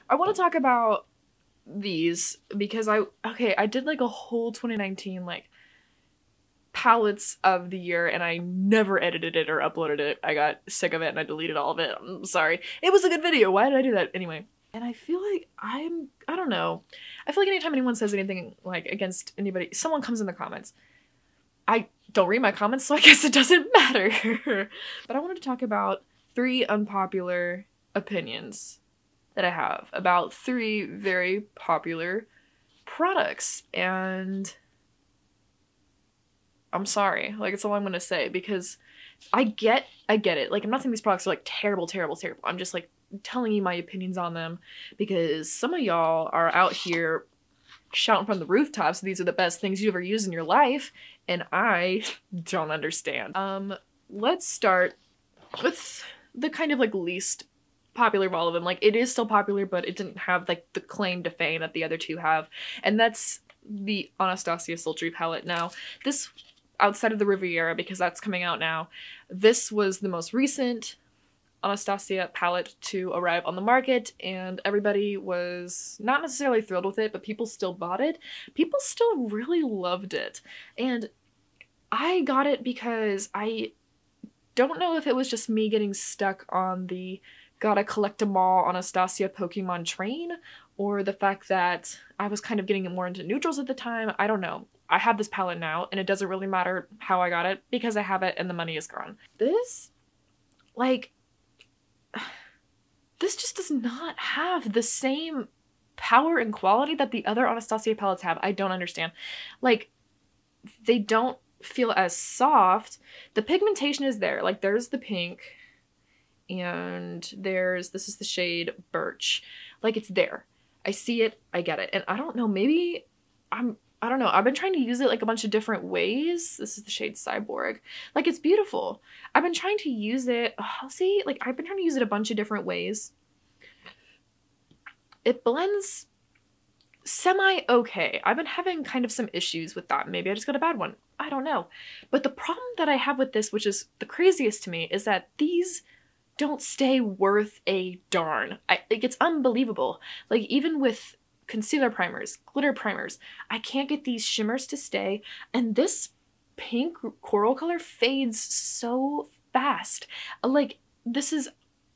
I want to talk about these because I did like a whole 2019 like palettes of the year and I never edited it or uploaded it. I got sick of it and I deleted all of it. I'm sorry. It was a good video. Why did I do that anyway? And I feel like I don't know. I feel like anytime anyone says anything like against anybody, someone comes in the comments. I don't read my comments, so I guess it doesn't matter. But I wanted to talk about 3 unpopular opinions that I have about 3 very popular products. And I'm sorry, like, it's all I'm gonna say, because I get it. Like, I'm not saying these products are like terrible. I'm just like telling you my opinions on them because some of y'all are out here shouting from the rooftops these are the best things you've ever used in your life, and I don't understand. Let's start with the kind of like least popular of all of them. Like, it is still popular, but it didn't have like the claim to fame that the other 2 have, and that's the Anastasia Sultry palette. Now, this, outside of the Riviera, because that's coming out now, this was the most recent Anastasia palette to arrive on the market, and everybody was not necessarily thrilled with it, but people still bought it. People still really loved it. And I got it because I don't know if it was just me getting stuck on the gotta collect 'em all Anastasia Pokemon train, or the fact that I was kind of getting more into neutrals at the time. I don't know. I have this palette now, and it doesn't really matter how I got it because I have it and the money is gone. This, like, this just does not have the same power and quality that the other Anastasia palettes have. I don't understand. Like, they don't feel as soft. The pigmentation is there. Like, there's the pink, and this is the shade Birch. Like, it's there. I see it, I get it. And I don't know, maybe I don't know. I've been trying to use it like a bunch of different ways. This is the shade Cyborg. Like, it's beautiful. I've been trying to use it. See, like, I've been trying to use it a bunch of different ways. It blends semi-okay. I've been having kind of some issues with that. Maybe I just got a bad one. I don't know. But the problem that I have with this, which is the craziest to me, is that these don't stay worth a darn. Like, it's unbelievable. Like, even with concealer primers, glitter primers, I can't get these shimmers to stay, and this pink coral color fades so fast. Like, this is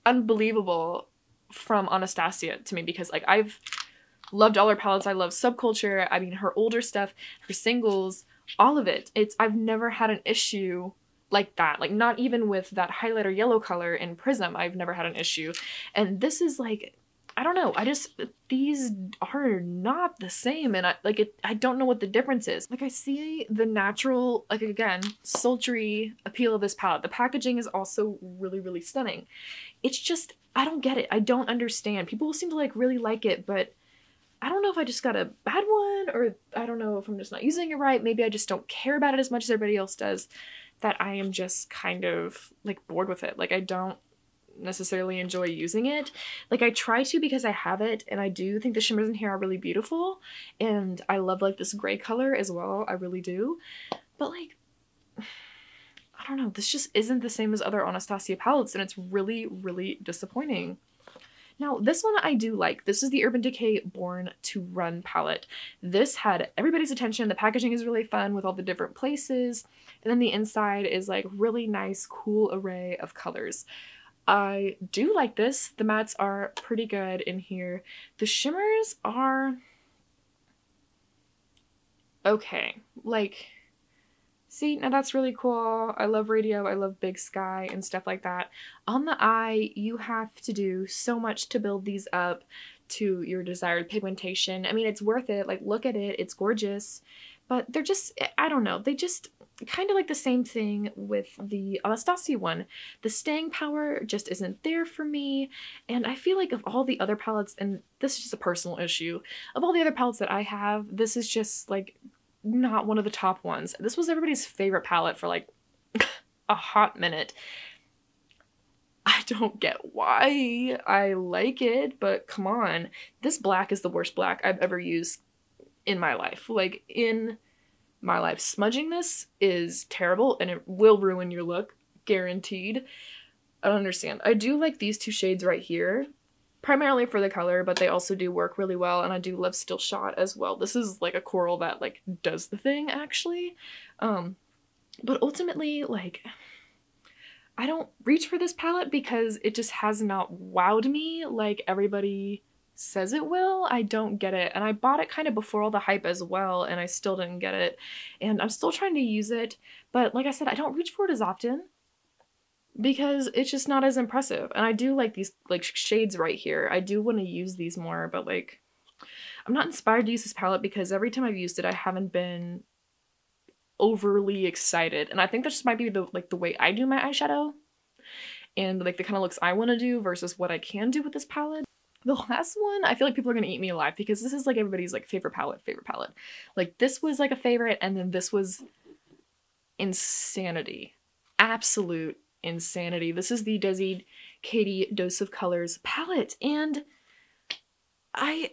unbelievable from Anastasia to me, because like, I've loved all her palettes. I love Subculture. I mean, her older stuff, her singles, all of it. I've never had an issue like that. Like, not even with that highlighter yellow color in Prism, I've never had an issue. And this is like, I don't know, these are not the same, and I don't know what the difference is. Like, I see the natural, like, again, sultry appeal of this palette. The packaging is also really, really stunning. It's just, I don't get it. I don't understand. People seem to like really like it, but I don't know if I just got a bad one, or I don't know if I'm just not using it right. Maybe I just don't care about it as much as everybody else does, that I am just kind of like bored with it. Like, I don't necessarily enjoy using it. Like, I try to because I have it, and I do think the shimmers in here are really beautiful, and I love like this gray color as well. I really do. But like, I don't know, this just isn't the same as other Anastasia palettes, and it's really, really disappointing. Now, this one I do like. This is the Urban Decay Born to Run palette. This had everybody's attention. The packaging is really fun with all the different places, and then the inside is like really nice, cool array of colors. I do like this. The mattes are pretty good in here. The shimmers are okay. Like, see, now that's really cool. I love Radio, I love Big Sky and stuff like that. On the eye, you have to do so much to build these up to your desired pigmentation. I mean, it's worth it. Like, look at it. It's gorgeous. But they're just, I don't know, they just kind of like the same thing with the Anastasia one. The staying power just isn't there for me, and I feel like of all the other palettes, and this is just a personal issue, of all the other palettes that I have, this is just like not one of the top ones. This was everybody's favorite palette for like a hot minute. I don't get why I like it, but come on. This black is the worst black I've ever used in my life. Like, in my life. Smudging this is terrible, and it will ruin your look, guaranteed. I don't understand. I do like these 2 shades right here. primarily for the color, but they also do work really well, and I do love Still Shot as well. This is like a coral that like does the thing actually. But ultimately, like, I don't reach for this palette because it just has not wowed me like everybody says it will. I don't get it, and I bought it kind of before all the hype as well, and I still didn't get it, and I'm still trying to use it, but like I said, I don't reach for it as often because it's just not as impressive. And I do like these like shades right here. I do want to use these more, but like I'm not inspired to use this palette because every time I've used it, I haven't been overly excited, and I think that just might be the way I do my eyeshadow and like the kind of looks I want to do versus what I can do with this palette. The last one, I feel like people are gonna eat me alive because this is like everybody's like favorite palette. Like this was like a favorite, and then this was insanity. Absolute insanity. This is the Desi Katie Dose of Colors palette, and I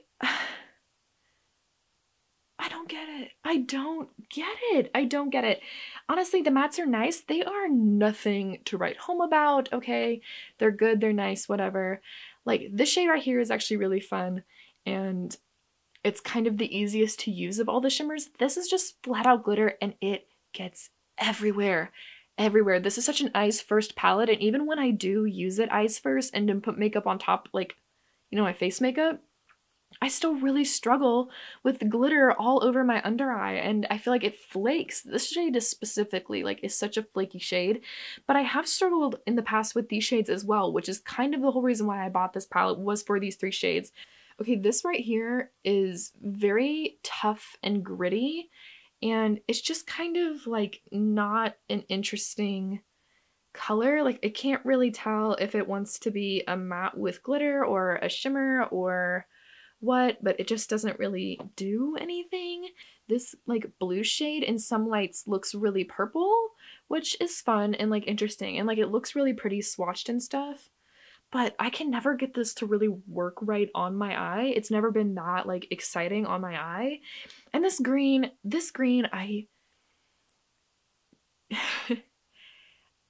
don't get it. I don't get it. Honestly, the mattes are nice. They are nothing to write home about, okay? They're good, they're nice, whatever. Like, this shade right here is actually really fun, and it's kind of the easiest to use of all the shimmers. This is just flat out glitter, and it gets everywhere. Everywhere. This is such an eyes first palette, and even when I do use it eyes first and then put makeup on top, like, you know, my face makeup, I still really struggle with the glitter all over my under eye, and I feel like it flakes. This shade is specifically like is such a flaky shade, but I have struggled in the past with these shades as well, which is kind of the whole reason why I bought this palette was for these 3 shades. Okay, this right here is very tough and gritty, and it's just kind of like not an interesting color. Like, it can't really tell if it wants to be a matte with glitter or a shimmer or what, but it just doesn't really do anything. This like blue shade in some lights looks really purple, which is fun and like interesting, and like it looks really pretty swatched and stuff, but I can never get this to really work right on my eye. It's never been that like exciting on my eye. And this green, I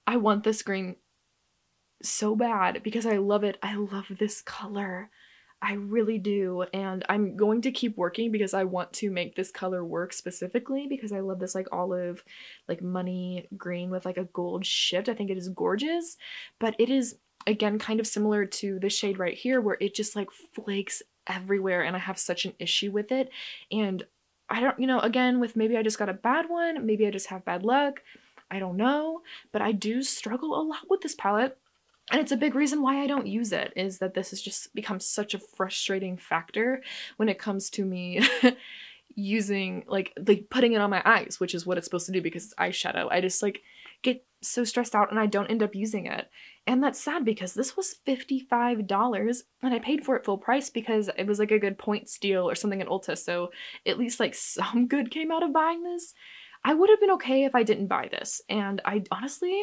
I want this green so bad because I love it. I love this color. I really do, and I'm going to keep working because I want to make this color work specifically because I love this like olive, like money green with like a gold shift. I think it is gorgeous, but it is again kind of similar to this shade right here where it just like flakes everywhere, and I have such an issue with it. And I don't, you know, again, with maybe I just got a bad one, maybe I just have bad luck, I don't know, but I do struggle a lot with this palette. And it's a big reason why I don't use it, is that this has just become such a frustrating factor when it comes to me using, like putting it on my eyes, which is what it's supposed to do because it's eyeshadow. I just like get so stressed out and I don't end up using it. And that's sad because this was $55 and I paid for it full price because it was like a good points deal or something at Ulta. So at least like some good came out of buying this. I would have been okay if I didn't buy this. And I honestly,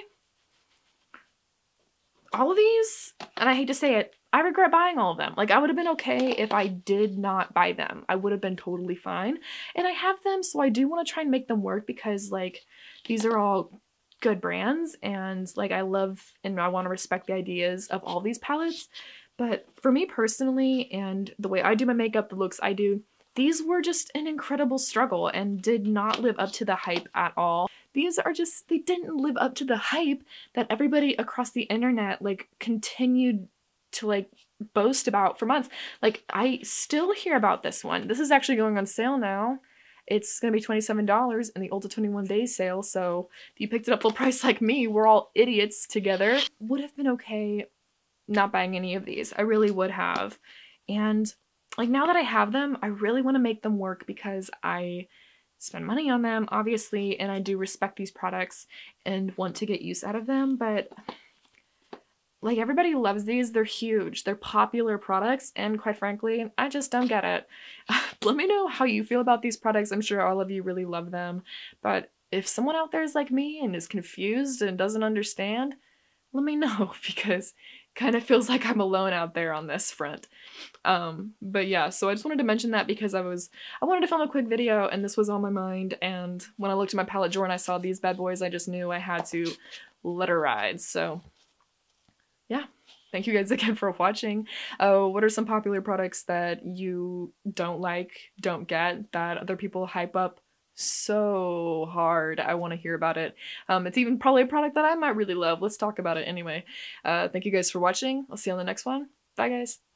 all of these, and I hate to say it, I regret buying all of them. Like, I would have been okay if I did not buy them. I would have been totally fine. And I have them, so I do want to try and make them work because, like, these are all good brands, and, like, I love and I want to respect the ideas of all these palettes. But for me personally, and the way I do my makeup, the looks I do, these were just an incredible struggle and did not live up to the hype at all. These are just, they didn't live up to the hype that everybody across the internet like continued to like boast about for months. Like, I still hear about this one. This is actually going on sale now. It's gonna be $27 in the Ulta 21 days sale, so if you picked it up full price like me, we're all idiots together. Would have been okay not buying any of these. I really would have. And like, now that I have them, I really want to make them work because I spend money on them, obviously, and I do respect these products and want to get use out of them, but like, everybody loves these. They're huge. They're popular products, and quite frankly, I just don't get it. Let me know how you feel about these products. I'm sure all of you really love them, but if someone out there is like me and is confused and doesn't understand, let me know because it kind of feels like I'm alone out there on this front. But yeah, so I just wanted to mention that because I wanted to film a quick video and this was on my mind, and when I looked at my palette drawer and I saw these bad boys, I just knew I had to let her ride. So yeah. Thank you guys again for watching. What are some popular products that you don't like, don't get, that other people hype up so hard? I want to hear about it. It's even probably a product that I might really love. Let's talk about it anyway. Thank you guys for watching. I'll see you on the next one. Bye, guys.